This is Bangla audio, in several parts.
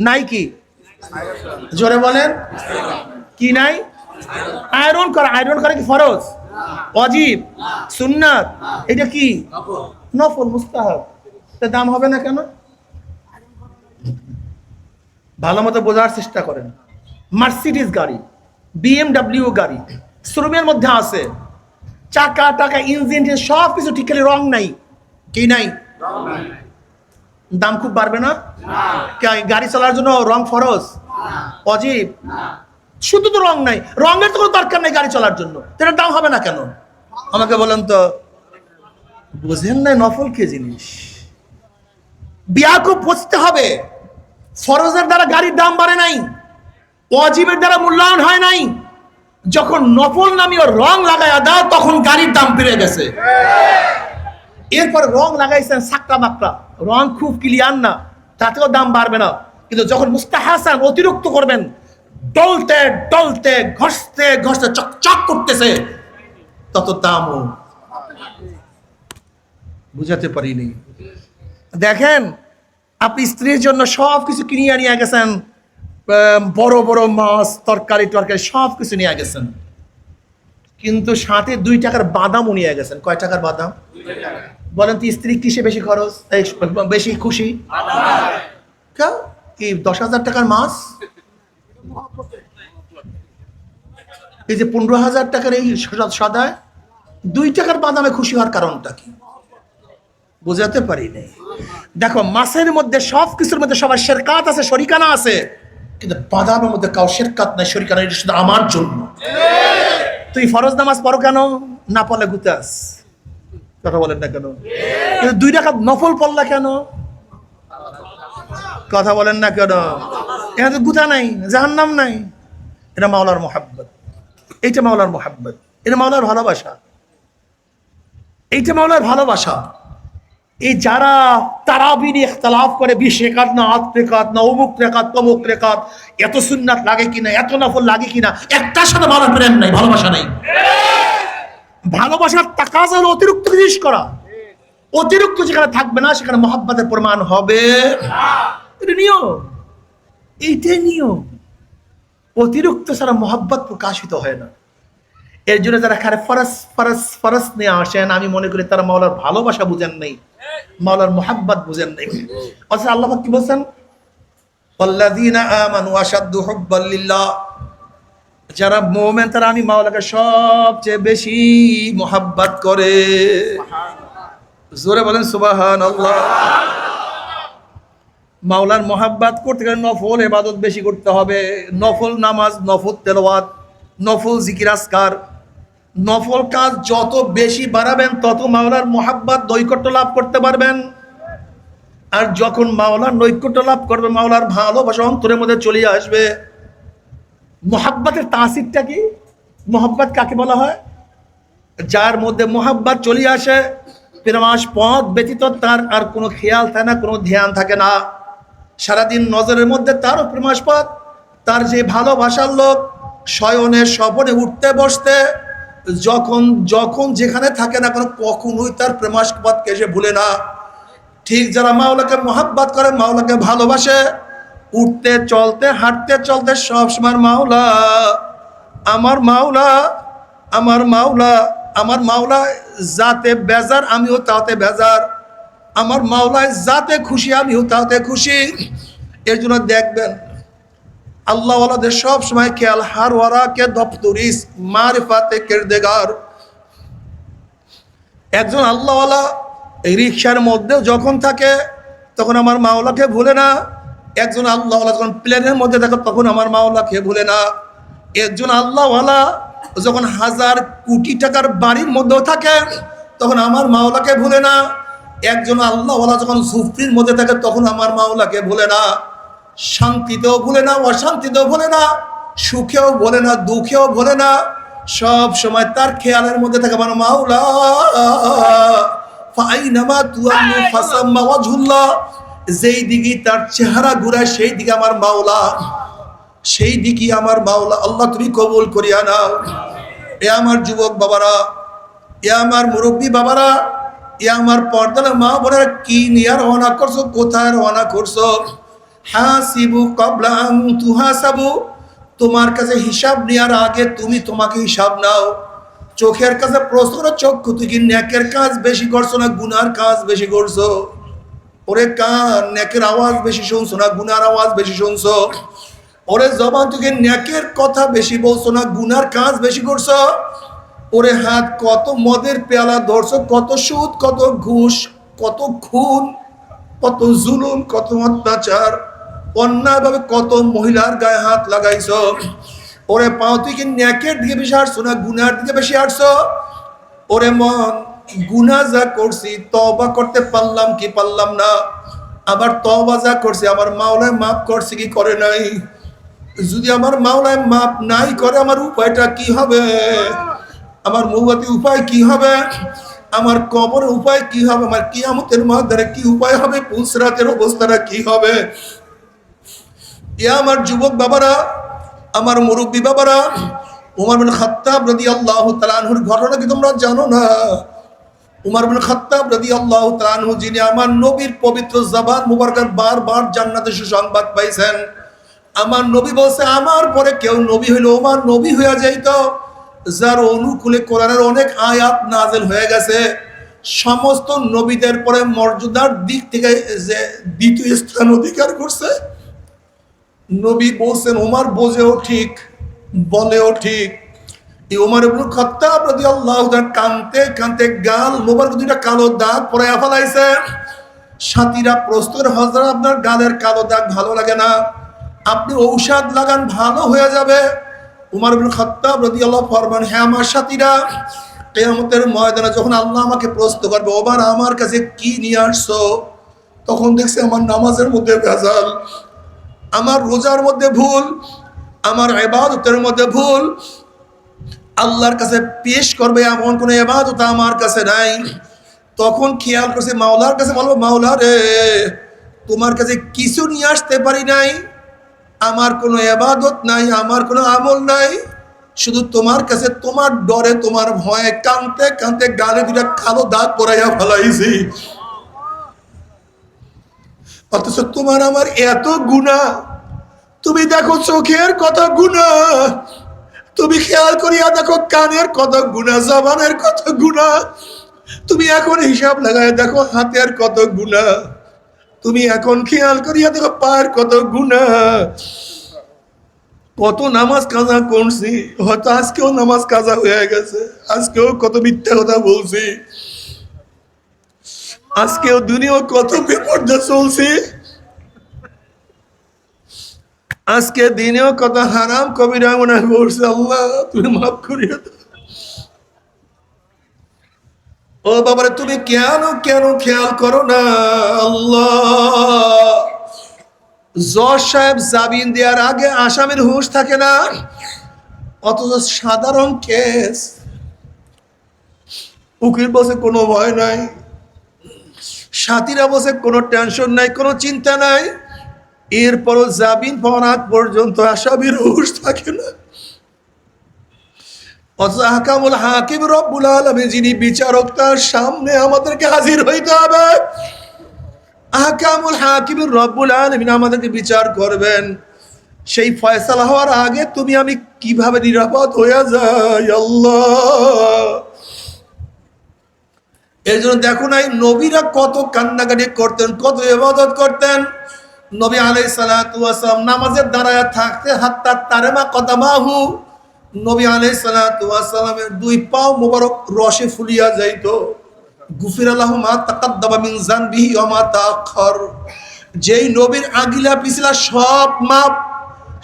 নাই কি? জোরে বলেন, কি নাই? আয়রন করা। আয়রন করা কি ফরজ, ওয়াজিব, সুন্নাত? এটা কি? নফল, মুস্তাহাব। তা দাম হবে না কেন? ভালো মতো বোঝার চেষ্টা করেন। মার্সিডিজ গাড়ি, বিএমডব্লিউ গাড়ি, শোরুমের মধ্যে আছে, চাকা টাকা ইঞ্জিন সব কিছু ঠিক, খালি রং নাই। কি নাই? দাম খুব বাড়বে না? গাড়ি চলার জন্য রং ফরজ, অজীব? শুধু তো রং নাই, রঙের তো কোনো দরকার নেই গাড়ি চলার জন্য, এটার দাম হবে না কেন? আমাকে বলেন তো, বুঝেন না নফল কি জিনিস? বিয়াকে বুঝতে হবে। ফরজের দ্বারা গাড়ির দাম বাড়ে নাই, ওয়াজিবের দ্বারা মূল্যায়ন হয় নাই। যখন নফল নামীয় রং লাগায় দাও তখন গাড়ির দাম বেড়ে গেছে। এরপর রং লাগাইছেন সাকরা মাকড়া, রং খুব ক্লিয়ার না, তাতেও দাম বাড়বে না। কিন্তু যখন মুস্তাহাসান অতিরিক্ত করবেন, ডলতে ডলতে ঘষতে ঘষতে চকচক করতেছে, তত দামও। বুঝাতে পারিনি। দেখেন, আপনি স্ত্রীর জন্য সব কিছু কিনে নিয়ে গেছেন, বড় বড় মাছ, তরকারি টরকারি সব কিছু নিয়ে গেছেন, কিন্তু সাথে 2 টাকার বাদামও নিয়ে গেছেন। কয় টাকার বাদাম? বলেন তো, স্ত্রী কিসে বেশি খরচ, বেশি খুশি? কি 10,000 টাকার মাছ, এই যে 15,000 টাকার এই সদায় 2 টাকার বাদামে খুশি হওয়ার কারণটা কি? বুঝাতে পারি নাই। দেখো, মাছের মধ্যে সব কিছুর মধ্যে সবার শেরকাত আছে, শরিকানা আছে, কিন্তু বাদামের মধ্যে কাউ শেরকাত নাই, শরিকানা। এটা শুধু আমার জন্য। তুই ফরজ নামাজ পড়ো কেন? না পড়লে গুতাস। কথা বলেন না কেন? 2 রাকাত নফল পড়লা কেন? কথা বলেন না কেন? এখানে তো গুতা নাই, জাহান্নাম নাই। এটা মাওলার মোহাব্বত, এইটা মাওলার মোহাব্বত, এটা মাওলার ভালোবাসা, এইটা মাওলার ভালোবাসা। এই যারা তারাবি নিয়ে ইখতিলাফ করে, 20 রাকাত না 8 রাকাত না অমুক রাকাত তমুক রাকাত, এত সুন্নাত লাগে কিনা, এত নফল লাগে কিনা, একটার সাথে মাওলার প্রেম নাই, ভালোবাসা নাই। ভালোবাসার তাকাজা হলো অতিরিক্ত জিনিস করা। অতিরিক্ত যেখানে থাকবে না সেখানে মহব্বতের প্রমাণ হবে না। এটা নিয়ম, এইটাই নিয়ম। অতিরিক্ত ছাড়া মহব্বত প্রকাশিত হয় না। এর জন্য যারা খারে ফরজ ফরজ ফরজ নিয়ে আসেন, আমি মনে করি তারা মাওলার ভালোবাসা বুঝেন নাই, মাওলার মোহাব্বত বুঝেন নাই। অথচ আল্লাহ পাক কি বলছেন? ওয়াল্লাযীনা আমানু আশাদ্দু হুব্বাল লিল্লাহ, যারা মুমিন তারা আমি মাওলাকে সবচেয়ে বেশি মোহাব্বত করে। জোরে বলেন সুবহানাল্লাহ। মাওলার মোহাব্বত করতে গেলে নফল ইবাদত বেশি করতে হবে, নফল নামাজ, নফল তেলাওয়াত, নফল জিকির আজকার, নফল কাজ যত বেশি বাড়াবেন তত মাওলার মোহাব্বত নৈকট্য লাভ করতে পারবেন। আর যখন মাওলার নৈকট্য লাভ করবে, মাওলার ভালোবাসা অন্তরের মধ্যে চলে আসবে। মোহাব্বতের তাসিরটা কি? মোহাব্বত কাকে বলা হয়? যার মধ্যে মোহাব্বত চলে আসে, প্রেমাস পথ ব্যতীত তার আর কোনো খেয়াল থাকে না, কোনো ধ্যান থাকে না। সারাদিন নজরের মধ্যে তারও প্রেমাস পথ, তার যে ভালোবাসার লোক, শয়নে স্বপনে উঠতে বসতে যখন যখন যেখানে থাকে না কেন, কখনোই তার প্রেমাস্পদকে সে ভুলে না। ঠিক যারা মাওলাকে মোহাব্বত করে, মাওলাকে ভালোবাসে, উঠতে চলতে হাঁটতে চলতে সবসময় মাওলা আমার মাওলা আমার মাওলা আমার মাওলা যাতে বেজার আমিও তাতে বেজার, আমার মাওলায় যাতে খুশি আমিও তাতে খুশি। এর জন্য দেখবেন আল্লাহ ওয়ালাদের সব সময় খেয়াল, হার ওয়ারা কে দপ্তরিস মারিফাতে কিরদেগার। একজন আল্লাহ ওয়ালা এই রিকশার মধ্যে যখন থাকে তখন আমার মাওলাকে ভুলে না। একজন আল্লাহ ওয়ালা যখন প্লেনের মধ্যে থাকে তখন আমার মাওলাকে ভুলে না। একজন আল্লাহ ওয়ালা যখন 1000 কোটি টাকার বাড়ির মধ্যেও থাকে তখন আমার মাওলাকে ভুলে না। একজন আল্লাহ ওয়ালা যখন ঝুপড়ির মধ্যে থাকে তখন আমার মাওলাকে ভুলে না। শান্তিতেও ভুলে না, অশান্তিতেও ভুলে না, সুখেও ভুলে না, দুঃখেও ভুলে না, সব সময় তার খেয়ালের মধ্যে থাকে আমার মাওলা। ফাইনামা তুআল্লু ফাসাম্মা ওয়াজহুল্লাহ, যেই দিকে তার চেহারা ঘুরায় সেই দিকে আমার মাওলা, সেই দিকে আমার মাওলা। আল্লাহ তুমি কবুল করিয়া নাও। এ আমার যুবক বাবারা, এ আমার মুরব্বী বাবারা, এ আমার পর্দার মা বোনেরা, কি নিয়ে রওনা করছো, কোথায় রওনা করছো? হাসিবু ক্বাবলা আন তুহাসাবু, তোমার কাছে হিসাব নেওয়ার আগে তুমি তোমাকে হিসাব নাও। চোখের কাছে প্রশ্ন করো, চক্ষু তুই কি নেকের কাজ বেশি করছো না গুনার কাজ বেশি করছো? ওরে কান, নেকের আওয়াজ বেশি শুনছো না গুনার আওয়াজ বেশি শুনছো? ওরে জবান, তুই কি নেকের কথা বেশি বলছো না গুনার কাজ বেশি করছো? ওরে হাত, কত মদের পেয়ালা ধরছো, কত সুদ, কত ঘুষ, কত খুন, কত জুলুম, কত অত্যাচার, অন্যায়ভাবে কত মহিলার গায়ে হাত লাগাইছো? ওরে পাও, তুই কি নেকের দিকে বেশি হাঁটছো না গুনার দিকে বেশি হাঁটছো? ওরে মন, গুনাহ যা করছি তওবা করতে পারলাম কি পারলাম না? আবার তওবা যা করছি আমার মাওলায় মাফ করছে কি করে নাই? যদি আমার মাওলায় মাফ নাই করে আমার উপায়টা কি হবে? আমার মুবাতি উপায় কি হবে? আমার কবরের উপায় কি হবে? আমার কিয়ামতের ময়দানে কি উপায় হবে? পুলসরাতের অবস্থাটা কি হবে? আমার যুবক বাবারা, আমার মুরব্বী বাবারা, উমর বিন খাত্তাব রাদিয়াল্লাহু তাআলা আনহুর ঘটনা কি তোমরা জানো না? উমর বিন খাত্তাব রাদিয়াল্লাহু তাআলা আনহু, যিনি আমার নবীর পবিত্র জবান মুবারকাত বারবার জান্নাতের সুসংবাদ পাইছেন। আমার নবী বলছে, আমার পরে কেউ নবী হইল ওমর নবী হয়ে যাইত, যার অনুকূলে কোরআনের অনেক আয়াত নাযিল হয়ে গেছে। সমস্ত নবীদের পরে মর্যাদার দিক থেকে যে দ্বিতীয় স্থান অধিকার করছে। নবী বলছেন, ওমর বোঝেও ঠিক, বলেও ঠিক। ওমর ইবনে খাত্তাব রাদিয়াল্লাহু তাআলা কানতে কানতে গাল মোবারক দুইটা কালো দাগ পরে ফেলাইছে। সাথীরা প্রশ্ন করে, হযরত আপনার গালের কালো দাগ ভালো লাগে না, আপনি ঔষধ লাগান ভালো হয়ে যাবে। উমর ইবনে খাত্তাব রাদিয়াল্লাহু ফরমান, হ্যাঁ আমার সাথীরা, কিয়ামতের ময়দানে যখন আল্লাহ আমাকে প্রশ্ন করবে, ওমর আমার কাছে কি নিয়ে আসছো? তখন দেখছি আমার নামাজের মধ্যে ভেজাল, আমার রোজার মধ্যে ভুল, আমার ইবাদতের মধ্যে ভুল। আল্লাহর কাছে পেশ করবে এমন কোনো ইবাদত আমার কাছে নাই। তখন খেয়াল করছে, মাওলার কাছে বলবো, মাওলা রে, তোমার কাছে কিছু নিয়ে আসতে পারি নাই, আমার কোনো ইবাদত নাই, আমার কোনো আমল নাই, শুধু তোমার কাছে তোমার ডরে তোমার ভয়ে কাঁদতে কাঁদতে গালে দুটা কালো দাগ পরাইয়া ফেলাইছি। অথচ তোমার আমার এত গুনাহ, তুমি দেখো চোখের কত গুনাহ, তুমি খেয়াল করিয়া দেখো কানের কত গুনাহ, জবানের কত গুনাহ, তুমি এখন হিসাব লাগায় দেখো হাতের কত গুনাহ, তুমি এখন খেয়াল করিয়া দেখো পায়ের কত গুনাহ। কত নামাজ কাজা করছি, হয়তো আজকেও নামাজ কাজা হয়ে গেছে, আজকেও কত মিথ্যা কথা বলছি, আজকেও দুনিয়া কত বেপরদা চলছি, আজকে দিনেও কত হারাম কবিরা মনে করছে। আল্লাহ তুমি মাফ করিয়া দাও। ও বাবারে, তুমি কেন কেন খেয়াল করো না? আল্লাহ, জজ সাহেব জামিন দেওয়ার আগে আসামির হুঁশ থাকে না, অথচ সাধারণ কেস উকিল বসে কোনো ভয় নাই, সাথীরা বসে কোনো টেনশন নাই, কোনো চিন্তা নাই, এরপরও জামিন পাওয়ার আগ পর্যন্ত আসামির হুঁশ থাকে না। অথচ আহকামুল হাকিম রব্বুল আলামিন, যিনি বিচারক, তার সামনে আমাদেরকে হাজির হইতে হবে। আহকামুল হাকিম রব্বুল আলামিন আমাদেরকে বিচার করবেন। সেই ফয়সালা হওয়ার আগে তুমি আমি কিভাবে নিরাপদ হয়ে যাই? আল্লাহ, এর জন্য দেখো নাই নবীরা কত কান্নাকাটি করতেন, কত ইবাদত করতেন। নবী আলাইহিস সালাতু ওয়াস সালাম নামাজের দাঁড়ায় থাকতে হাত্তা তারেমা কদামাহু, নবী আলাইহিস সালাতু ওয়াস সালামের দুই পাও মোবারক রসে ফুলিয়া যাইত। গুফিরা লাহু মা তাকাদ্দামা মিন যানবিহি ওয়া মা তাআখার, যেই নবীর আগিলা পিছলা সব মাপ,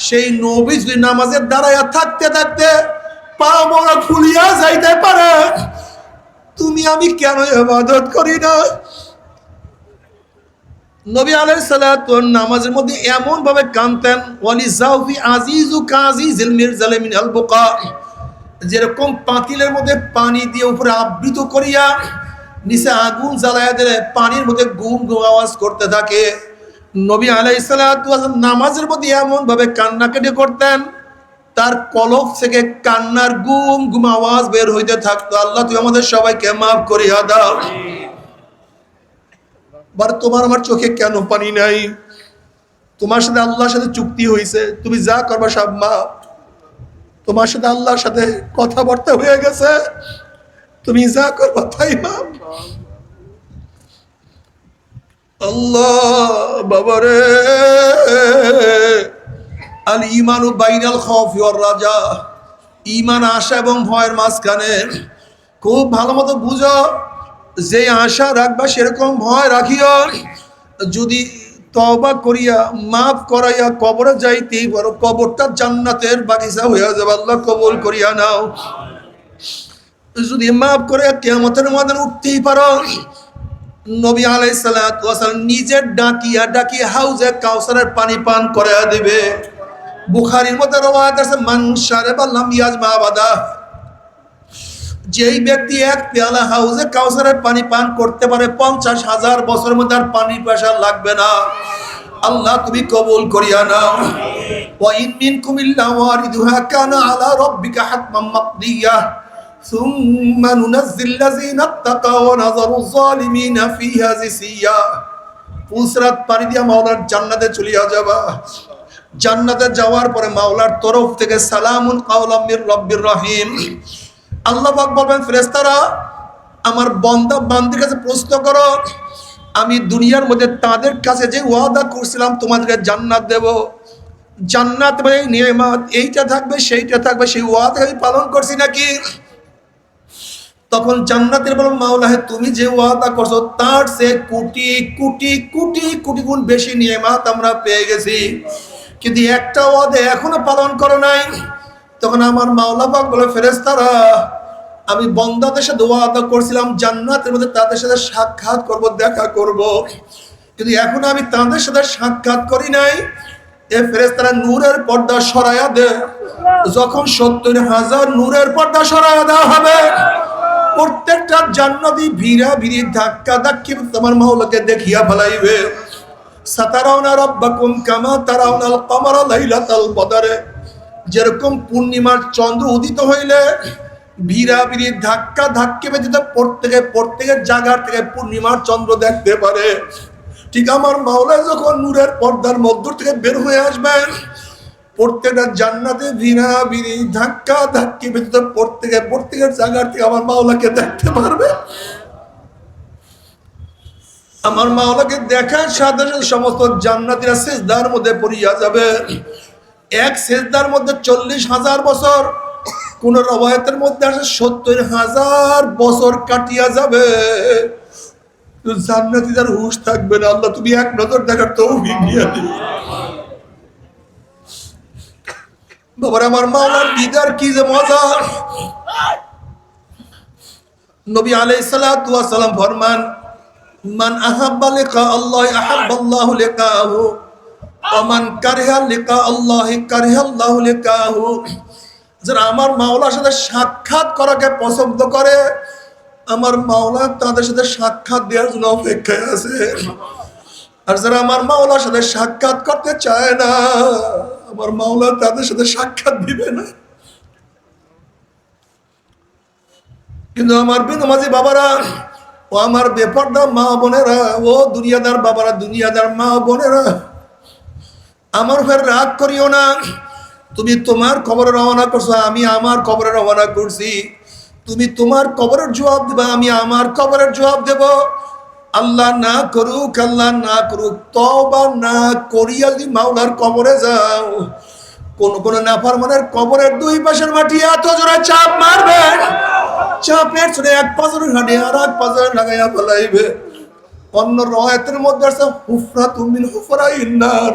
সেই নবী যদি নামাজের দাঁড়ায় থাকতে থাকতে পা মোবারক ফুলিয়া যাইতে পারে, তুমি আমি কেন ইবাদত করি না? নবী আলাইহিস সালাতু নামাজের মধ্যে এমন ভাবে কাঁদতেন, ওয়ালি জাউফি আজিজু কাজিজিল মিরজাল মিন আল বুকা, যেরকম পাতিলের মধ্যে পানি দিয়ে উপরে আবৃত করিয়া নিচে আগুন জ্বালায়া দিলে পানির মধ্যে গুম গুম আওয়াজ করতে থাকে। নবী আলাইহিস সালাতু নামাজের মধ্যে এমন ভাবে কান্নাকাটি করতেন, তার কলব থেকে কান্নার গুম গুম আওয়াজ বের হইতে থাকতো। আল্লাহ তুই আমাদের সবাইকে মাফ করিয়া দাও। বার তোমার আমার চোখে কেন পানি নাই? তোমার সাথে আল্লাহর সাথে চুক্তি হয়েছে, তুমি যা করবা সব মাপ। তোমার সাথে আল্লাহর সাথে কথাবার্তা হয়ে গেছে, তুমি যা করবা তাই মাপ। আল্লাহ বাবারে, আল ঈমানু বাইনাল খাউফি ওয়ার রাজা, ঈমান আশা এবং ভয়ের মাঝখানে। খুব ভালো মতো বুঝো, যে আশা রাখবা সেরকম ভয় রাখিও। যদি তওবা করিয়া মাফ করাইয়া কবরে যাইতেই পারো, কবরটা জান্নাতের বাগিচা হয়ে যাবে, আল্লাহ কবুল করিয়া নাও। যদি মাফ করে কিয়ামতের ময়দানে উঠতেই পারো, নবী আলাইহিস সালাতু ওয়াস সালাম নিজে ডাকিয়া ডাকিয়া হাউজে কাউসারের পানি পান করায়া দিবে। বুখারীর মধ্যে রওয়ায়াত আছে, মান শারাবা লাম ইয়াজমা আবাদা, যেই ব্যক্তি এক পেয়ালা হাউজে কাউসারের পানি পান করতে পারে 50,000 বছরের মধ্যে আর পানি পেশা লাগবে না। আল্লাহ তুমি কবুল করিয়া নাও। ওয়া ইন মিনকুম ইল্লা ওয়ারিদুহা কানা আলা রাব্বিকা হাতমান মাকদিয়া সুম্মা নুনাজ্জিল লাযিনা তাকাও ওয়া নাযারু যালিমিনা ফিহা জিসিয়া। পুসরাত পানি দিয়া মাওলার জান্নাতে চলিয়া যাবা। জান্নাতে যাওয়ার পরে মাওলার তরফ থেকে সালামুন কাওলাম মির রাব্বির রহিম। আল্লাহ পাক বলবেন, ফেরেশতারা আমার বান্দা বান্দির কাছে প্রশ্ন করো, আমি দুনিয়ার মধ্যে তাদের কাছে যে ওয়াদা করছিলাম তোমাদেরকে জান্নাত দেব, জান্নাত মানে নিয়ামত, এইটা থাকবে সেইটা থাকবে, সেই ওয়াদা আমি পালন করছি নাকি? তখন জান্নাতের বলল, মাওলা হে, তুমি যে ওয়াদা করছো তার সে কোটি কোটি কোটি কোটি গুণ বেশি নিয়ামত আমরা পেয়ে গেছি, কিন্তু একটা ওয়াদা এখনো পালন করো নাই। তখন আমার মাওলা পাক বলে, ফেরেশতারা আমি বান্দাদের সাথে ওয়াদা করছিলাম জান্নাতের মধ্যে তাদের সাথে সাক্ষাৎ করব, দেখা করব, কিন্তু এখন আমি তাদের সাথে সাক্ষাৎ করি নাই। এ ফেরেশতারা নূরের পর্দা সরাইয়া দে। যখন 70,000 নূরের পর্দা সরাইয়া দেওয়া হবে, প্রত্যেকটা জান্নাতি ভিড়া ভিড়ি ধাক্কা ধাক্কি তোমার মাওলাকে দেখিয়া ফেলাইবে। সাতারাউনা রাব্বাকুম কামা তারাউনাল কমারা লাইলাতাল বদরে, যেরকম পূর্ণিমার চন্দ্র উদিত হইলে ভিড়া ভিড়ি ধাক্কা ধাক্কি ব্যতীত প্রত্যেকের জায়গার থেকে পূর্ণিমার চন্দ্র দেখতে পারে, ঠিক আমার মাওলা যখন নূরের পর্দার মধ্য থেকে বের হয়ে আসবেন, প্রত্যেকটা জান্নাতে ভিড়া ভিড়ি ধাক্কা ধাক্কি ব্যতীত প্রত্যেকের জায়গার থেকে আমার মাওলাকে দেখতে পারবে। আমার মাওলাকে দেখার সাথে সাথে সমস্ত জান্নাতীরা সিজদার মধ্যে পড়িয়া যাবে। এক সিজদার মধ্যে 40,000 বছর, কোন রওয়ায়াতের মধ্যে আছে 70,000 বছর কাটিয়া যাবে। জান্নাতীদের হুঁশ থাকবে না। আল্লাহ তুমি এক নজর দেখার তৌফিক দিয়ে দিও। বাবার আমার মাওলার দিদার কি যে মজা। নবী আলাইহিস সালাতু ওয়াস সালাম ফরমান, মান আহাব্বা লিকা আল্লাহ আহাব্বাল্লাহু লিকাহু ওয়া মান কারিহা লিকা আল্লাহ কারিহাল্লাহু লিকাহু। যারা আমার মাওলার সাথে সাক্ষাৎ করাকে পছন্দ করে, আমার মাওলা তাদের সাথে সাক্ষাৎ দেওয়ার জন্য অপেক্ষায় আছে। আর যারা আমার মাওলার সাথে সাক্ষাৎ করতে চায় না, আমার মাওলা তাদের সাথে সাক্ষাৎ দিবে না। কিন্তু আমার বিনমাজি বাবারা, ও আমার বেপরদা মা বোনেরা, ও দুনিয়াদার বাবারা, দুনিয়াদার মা বোনেরা, আমার ফের রাগ করিও না। তুমি তোমার কবরে রওনা করছো, আমি আমার কবরে রওনা করছি। তুমি তোমার কবরের জবাব দেবা, আমি আমার কবরের জবাব দেব। আল্লাহ না করুক, আল্লাহ না করুক, তওবা না করিয়া যদি মাওলার কবরে যাও, কোন নাফরমানের কবরের দুই পাশের মাটি এত জোরে চাপ মারবে, চাপের ছোটে এক পাঁচর হাঁটি আর এক পাঁচর লাগাইয়া ফেলাইবে। অন্য রওয়ায়াতের মধ্যে আছে হুফরাতুম মিন হুফরাইন নার,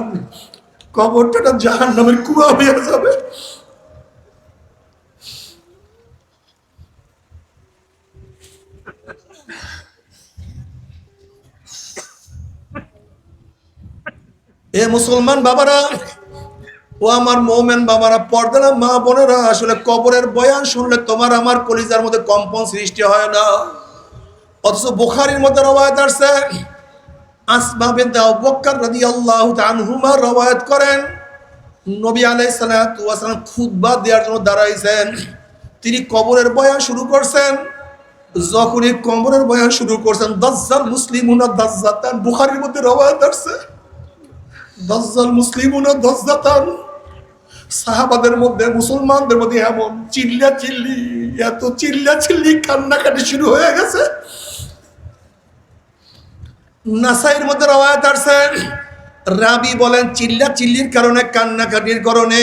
কবরটা জাহান্নামের কুয়া হয়ে যাবে। এ মুসলমান বাবারা, ও আমার মোমেন বাবারা, পর্দারা মা বোনেরা, আসলে কবরের বয়ান শুনলে তোমার আমার কলিজার মধ্যে কম্পন সৃষ্টি হয় না। অথচ বুখারীর মধ্যে রওয়ায়াত আছে, আসমা বিনতে আবু বকর রাদিয়াল্লাহু তাআলা আনহুমা রওয়ায়াত করেন, নবী আলাইহিস সালাতু ওয়াস সালাম খুতবা দেওয়ার জন্য দাঁড়াইছেন। তিনি কবরের বয়ান শুরু করছেন। যখনই কবরের বয়ান শুরু করছেন, দাজ্জাল মুসলিমুনা দাজ্জাতান, বুখারীর মধ্যে রওয়ায়াত আছে, দাজ্জাল মুসলিমুনা দাজ্জাতান, সাহাবাদের মধ্যে মুসলমানদের মধ্যে এমন চিল্লা চিল্লি, এত চিল্লা চিল্লি, কান্নাকাটি শুরু হয়ে গেছে। নাসাইর মধ্যে রওয়ায়াত আছে, রাবি বলেন চিল্লা চিল্লির কারণে, কান্নাকাটির কারণে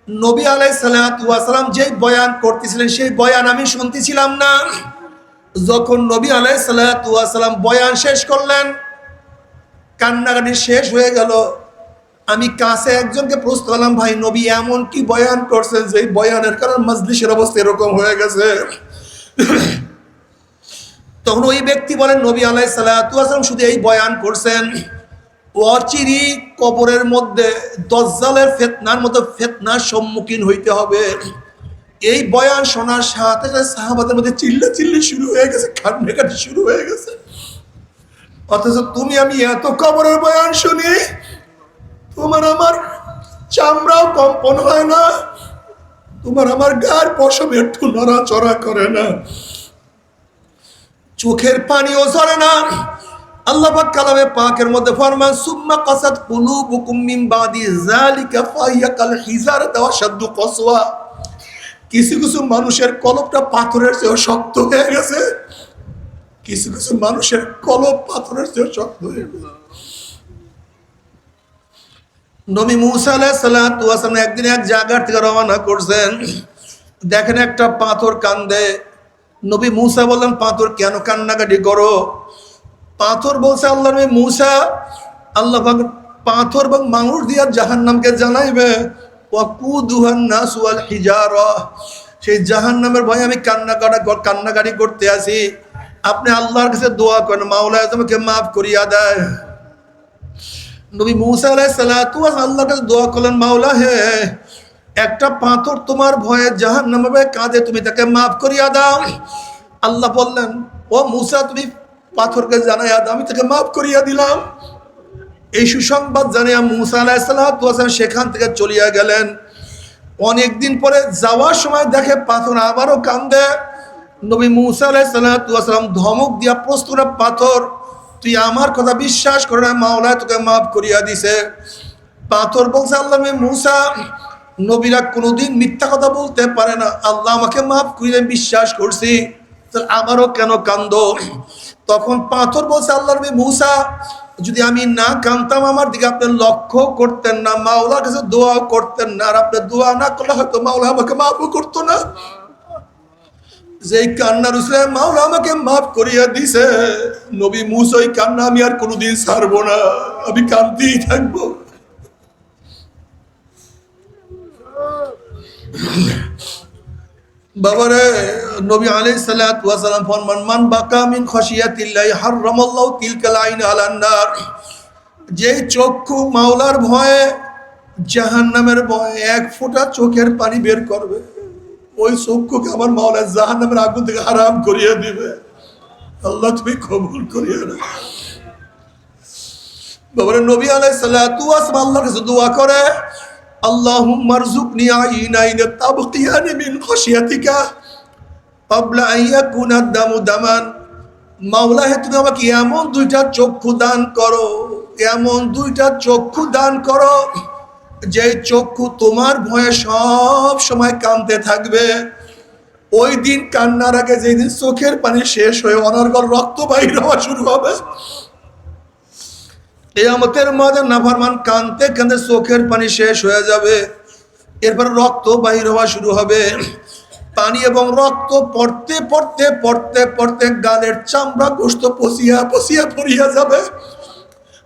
নবী আলাইহিস সালাতু ওয়াস সালাম যে বয়ান করতেছিলেন সেই বয়ান আমি শুনতেছিলাম না। যখন নবী আলাইহিস সালাতু ওয়াস সালাম বয়ান শেষ করলেন, কান্নাকাটি শেষ হয়ে গেল, আমি কাছে একজনকে প্রশ্ন করলাম, ভাই নবী এমন কি বয়ান করছেন যে বয়ানের কারণে মজলিসের অবস্থা এরকম হয়ে গেছে? তখন ওই ব্যক্তি বলেন, নবী আলাইহিস সালাতু ওয়াস সালাম শুধু এই বয়ান করছেন, অচিরি কবরের মধ্যে দাজ্জালের ফিতনার মতো ফিতনার সম্মুখীন হইতে হবে। এই বয়ান শোনার সাথে সাথে সাহাবাদের মধ্যে চিল্লা চিল্লি শুরু হয়ে গেছে, কান্নাকাটি শুরু হয়ে গেছে। অথচ তুমি আমি এত কবরের বয়ান শুনি, তোমার আমার চামড়াও কম্পন হয় না, তোমার আমার গায়ের পশম একটু নড়াচড়া করে না, চোখের পানিও ঝরে না। আল্লাহ পাক কালামে পাকের মধ্যে ফরমান, সুম্মা কাসাত কুলুবুকুম মিন বাদি যালিকা ফাহিয়া কাল হিজারাতি ওয়া শাদ্দু কসওয়া। কিছু কিছু মানুষের কলবটা পাথরের চেয়েও শক্ত হয়ে গেছে, কিছু কিছু মানুষের কলব পাথরের চেয়েও শক্ত হয়ে গেছে। নবী মুসা আলাইহিস সালাতু ওয়াস সালাম একদিন এক জায়গা থেকে রওনা করছেন, দেখেন একটা পাথর কান্দে। নবী মুসা বললেন, পাথর কেন কান্নাকাটি করো? পাথর বলছে, আল্লাহ নবী মুসা, আল্লাহ পাক পাথর এবং মানুষ দিয়া জাহান্নামকে জানাইবে, ওয়াকুদুহান নাস ওয়াল হিজারা, সেই জাহান্নামের ভয়ে আমি কান্নাকাটি করতে আছি। আপনি আল্লাহর কাছে দোয়া করেন, মাওলা তোমাকে মাফ করিয়া দেয়। নবী মুসা আলাইহিস সালাতু ওয়াস সালাম আল্লাহর কাছে দোয়া করলেন, মাওলা হে, একটা পাথর তোমার ভয়ে জাহান্নামে কাঁদে, তুমি তাকে মাফ করিয়া দাও। আল্লাহ বললেন, ও মুসা, তুমি পাথরকে জানাইয়া দাও, আমি তাকে মাফ করিয়া দিলাম। এই সুসংবাদ জানিয়া মুসা আলাইহিস সালাতু ওয়াস সালাম সেখান থেকে চলিয়া গেলেন। অনেকদিন পরে যাওয়ার সময় দেখে পাথর আবারও কান্দে। নবী মুসা আলাইহিস সালাতু ওয়াস সালাম ধমক দিয়া প্রশ্ন করে, পাথর তুই আমার কথা বিশ্বাস করে না, মাওলা তোকে মাফ করিয়া দিছে। পাথর বলছে, আল্লাহ মুসা, নবীরা কোনোদিন মিথ্যা কথা বলতে পারে না, আল্লাহ আমাকে মাফ করিয়ে বিশ্বাস করছি, আমারও কেন কান্দো? তখন পাথর বলছে, আল্লাহ নবী মুসা, যদি আমি না কান্দতাম আমার দিকে আপনি লক্ষ্য করতেন না, মাওলার কাছে দোয়া করতেন না, আর আপনি দোয়া না করলে হয়তো মাওলা আমাকে মাফও করতো না। যেই কান্নার উসলে মাওলা আমাকে মাফ করিয়া দিছে, নবী মুসা ওই কান্না আমি আর কোনোদিন ছাড়বো না, আমি কাঁদতেই থাকবো। বাবারে, নবী আলাইহিস সালাতু ওয়াস সালাম ফরমান, মান বাকা মিন খাশিয়াতিল্লাহি হারামাল্লাহু তিলকাল আইন আলান নার। যে চক্ষু মাওলার ভয়ে জাহান্নামের ভয়ে এক ফোঁটা চোখের পানি বের করবে, ওই চক্ষুকে আমার মাওলা জাহান্নামের আগুন থেকে হারাম করিয়ে দিবে। আল্লাহ তুমি কবুল করিয়ে নাও। বাবারে, নবী আলাইহিস সালাতু ওয়াস সালাম আল্লাহর কাছে দোয়া করে, আল্লাহুম্মা রযুকনি আইনাইন তাবকিয়ানি মিন খাশিয়াতিকা ক্বাবলা আন ইয়াকুনা দামু দামান। মাওলা হে, তুমি আমাকে এমন দুইটা চক্ষু দান করো, এমন দুইটা চক্ষু দান করো যে চক্ষু তোমার ভয়ে সব সময় কাঁদতে থাকবে। ওই দিন কান্নার আগে যেই দিন চোখের পানি শেষ হয়ে অনর্গল রক্ত বাইর হওয়া শুরু হবে, কিয়ামতের মাঝে নাফরমান কাঁদতে কাঁদতে চোখের পানি শেষ হয়ে যাবে, এরপর রক্ত বাহির হওয়া শুরু হবে। পানি এবং রক্ত পড়তে পড়তে পড়তে পড়তে গালের চামড়া গোশত পচিয়া পচিয়া পড়িয়া যাবে।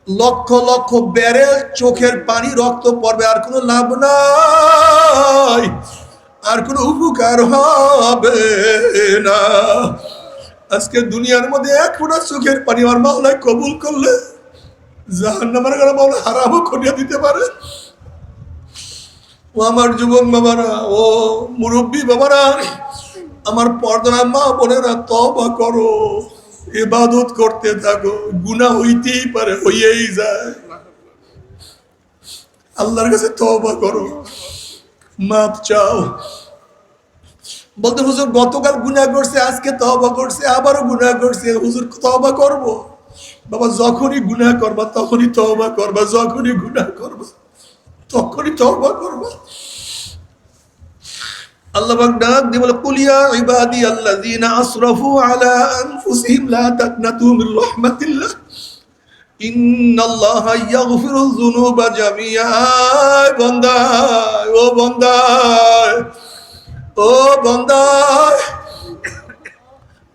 লক্ষ লক্ষ ব্যারেল চোখের পানি রক্ত পড়বে, আর কোনো লাভ নাই, আর কোনো উপকার হবে না। আজকে দুনিয়ার মধ্যে এক ফোঁটা চোখের পানি আমার মাওলায় কবুল করলে জাহান্নামের ঘরে মাওলা হারামও করিয়া দিতে পারে। ও আমার যুবক বাবারা, ও মুরব্বী বাবারা, আমার পর্দার মা বোনেরা, তওবা করো, ইবাদত করতে থাকো, গুনাহ হইতেই পারে, হইয়েই যায়। আল্লাহর কাছে তওবা করো, মাপ চাও। বলতে, হুজুর গতকাল গুনাহ করছে, আজকে তওবা করছে, আবারও গুনাহ করছে, হুজুর তওবা করবো? বাবা যখনই গুনাহ করবা তখনই তওবা করবা, যখনই গুনাহ করবা তখনই তওবা করবা। আল্লাহ পাক ডাক দিয়ে বলে, কুল ইয়া ইবাদি আল্লাযীনা আসরাফু আলা আনফুসিহিম লা তাকনাতু মির রাহমাতিল্লাহ ইন্নাল্লাহা ইয়াগফিরুয যুনুবা জামিআ। বান্দা, ও বান্দা, ও বান্দা,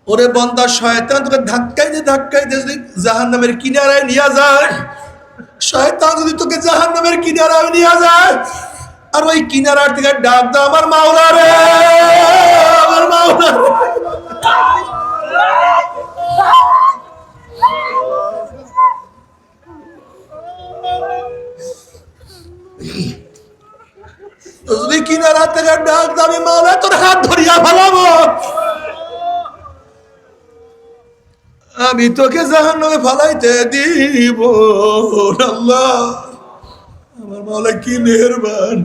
ওরে বান্দা, শয়তান তোকে ধাক্কাইতে যদি জাহান্নামের কিনারায় নিয়ে যায়, শয়তান যদি তোকে জাহান্নামের কিনারায় নিয়ে যায়, আর ওই কিনারার থেকে ডাক দাও, আমার মাওলা রে, আমার মাওলা রে। যদি কিনারা থেকে ডাক দাও, আমি মাওলা তোর হাত ধরিয়া ফেলাবো, আমি তোকে জাহান্নামে ফালাইতে দিব। আল্লাহ, আমার মাওলা কি মেহেরবান,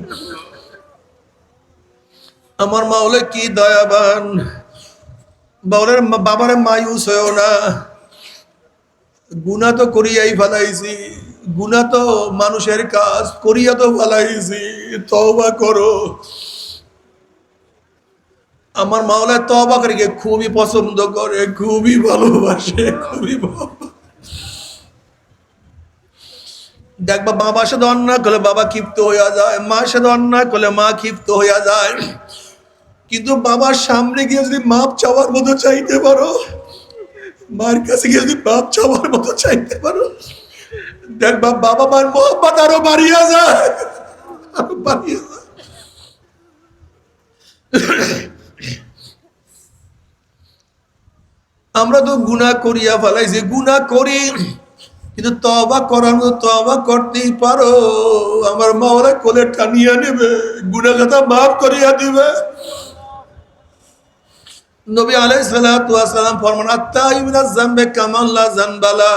আমার মাওলা কি দয়াবান। বাবারে মায়ুস হয়েও না, গুনাহ তো করিয়াই ফেলাইছি, গুনাহ তো মানুষের কাজ, করিয়া তো ফেলাইছি, তওবা করো। আমার মাওলা তওবাকারীকে খুবই পছন্দ করে, খুবই ভালোবাসে, খুবই দেখবা বাবার সাথে অন্যায় করলে বাবা ক্ষিপ্ত হইয়া যায়, মার সাথে অন্যায় করলে মা ক্ষিপ্ত হইয়া যায়, কিন্তু বাবার সামনে গিয়ে যদি মাপ চাওয়ার মতো চাইতে পারো, মার কাছে গিয়ে যদি মাপ চাওয়ার মতো চাইতে পারো, দেখবা বাবা মার মোহাম্মত আরো বাড়িয়া যায়, আরো বাড়িয়া যায়। আমরা তো গুনাহ করিয়া ফেলাইছি, গুনাহ করি, কিন্তু তওবা করার মতো তওবা করতেই পারো, আমার মাওলা কোলে টানিয়া নেবে, গুনাহ খাতা মাফ করিয়া দিবে। নবী আলাইহিস সালাতু ওয়াস সালাম ফরমান, আত-তাইবু মিনাজ যামবি কামান লা যামবালা।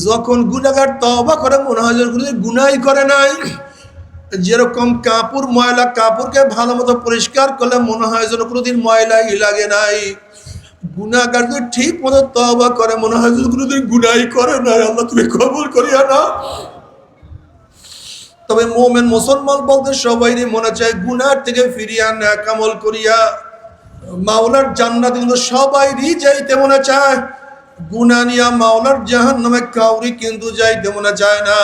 যখন গুনাহগার তওবা করে মনে হয় যেন গুনাহই করে নাই। যেরকম কাপড় ময়লা, কাপড়কে ভালো মতো পরিষ্কার করলে মনে হয় যেন কোনোদিন ময়লাই লাগে নাই, গুনাহগার যদি ঠিক মতো তওবা করে মনে হয় যেন কোনোদিন গুনাহই করে নাই। আল্লাহ তুমি কবুল করিয়া নাও। তবে মুমিন মুসলমান বলতে সবাইরই মনে চায় গুনাহ থেকে ফিরিয়া নেক আমল করিয়া মাওলার জান্নাতে, কিন্তু সবাইরই যাইতে মনে চায়, গুনাহ নিয়া মাওলার জাহান্নামে কাউরি কিন্তু যাইতে মনে চায় না।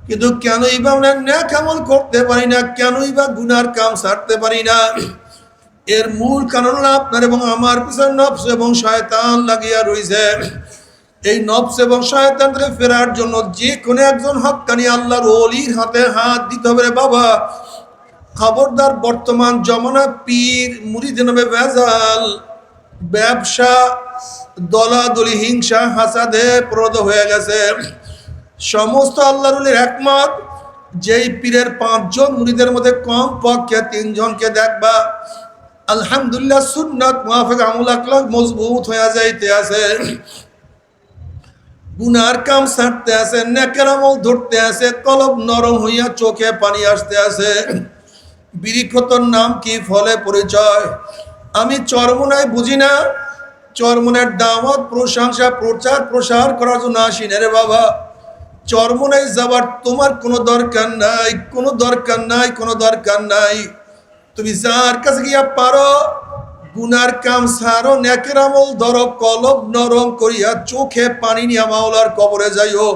কিন্তু কেনই বা আমরা নেক আমল করতে পারি না, কেনই বা গুনার কাম ছাড়তে পারি না? এর মূল কারণ হলো আপনার এবং আমার পিছনে নফস এবং শয়তান লাগিয়া রয়েছে। এই নফস এবং শয়তান থেকে ফেরার জন্য যে কোনো একজন হক্কানি আল্লাহর ওলির হাতে হাত দিতে হবে রে বাবা। খবরদার, বর্তমান জমানা পীর মুরিদ নামে ভেজাল, ব্যবসা, দলাদলি, হিংসা, হাসাদে প্রদ হয়ে গেছে। সমস্ত আল্লাহর ওলির একমত, যেই পীরের 5 জন মুরিদের মধ্যে কম পক্ষে 3 জনকে দেখবা আলহামদুলিল্লাহ সুন্নাত মুআফিক আমল আখলাক মজবুত হয়ে যাইতে আছে, গুনার কাম ছাড়তে আছে, নেকের আমল ধরতে আছে, কলব নরম হইয়া চোখে পানি আসতে আছে। বিরিক্ষতর নাম কি, ফলে পরিচয়। আমি চরমোনাই বুঝি না, চরমোনের দাওয়াত, প্রশংসা, প্রচার প্রসার করার জন্য আসি না রে বাবা। চরমোনাই যাবার তোমার কোনো দরকার নাই, কোনো দরকার নাই, কোনো দরকার নাই। তুমি যার কাছে গিয়া পারো গুনার কাম ছাড়ো, নেকের আমল ধরো, কলব নরম করিয়া চোখে পানি নিয়া মাওলার কবরে যাইও।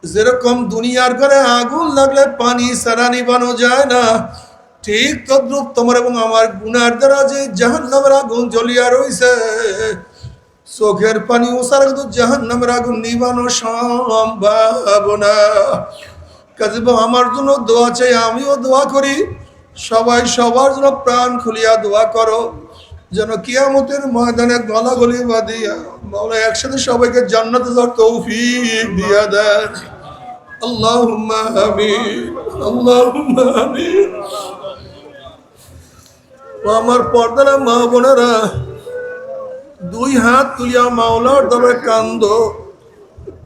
যেরকম দুনিয়ার ঘরে আগুন লাগলে পানি ছাড়া নিবানো যায় না, ঠিক তদ্রূপ তোমার এবং আমার গুনার দ্বারা যে জাহান্নামের আগুন জ্বলিয়া রইছে, চোখের পানি ওসার কিন্তু জাহান্নামের আগুন নিবানো সম্ভব না। কাজে আমার জন্য দোয়া চাই, আমিও দোয়া করি, সবাই সবার জন্য প্রাণ খুলিয়া দোয়া করো, যেন কিয়ামতের ময়দানে গলাগলি বাঁধিয়া মাওলা একসাথে সবাইকে জান্নাতে যাওয়ার তৌফিক দিয়া দেন। আল্লাহুম্মা আমিন, আল্লাহুম্মা আমিন। আমার পর্দারা মা বোনেরা, 2 হাত তুলিয়া মাওলার দরবারে কান্দো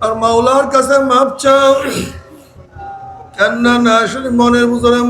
আর মাওলার কাছে মাপ চাও। কান্না না আসলে মনের ভিতরে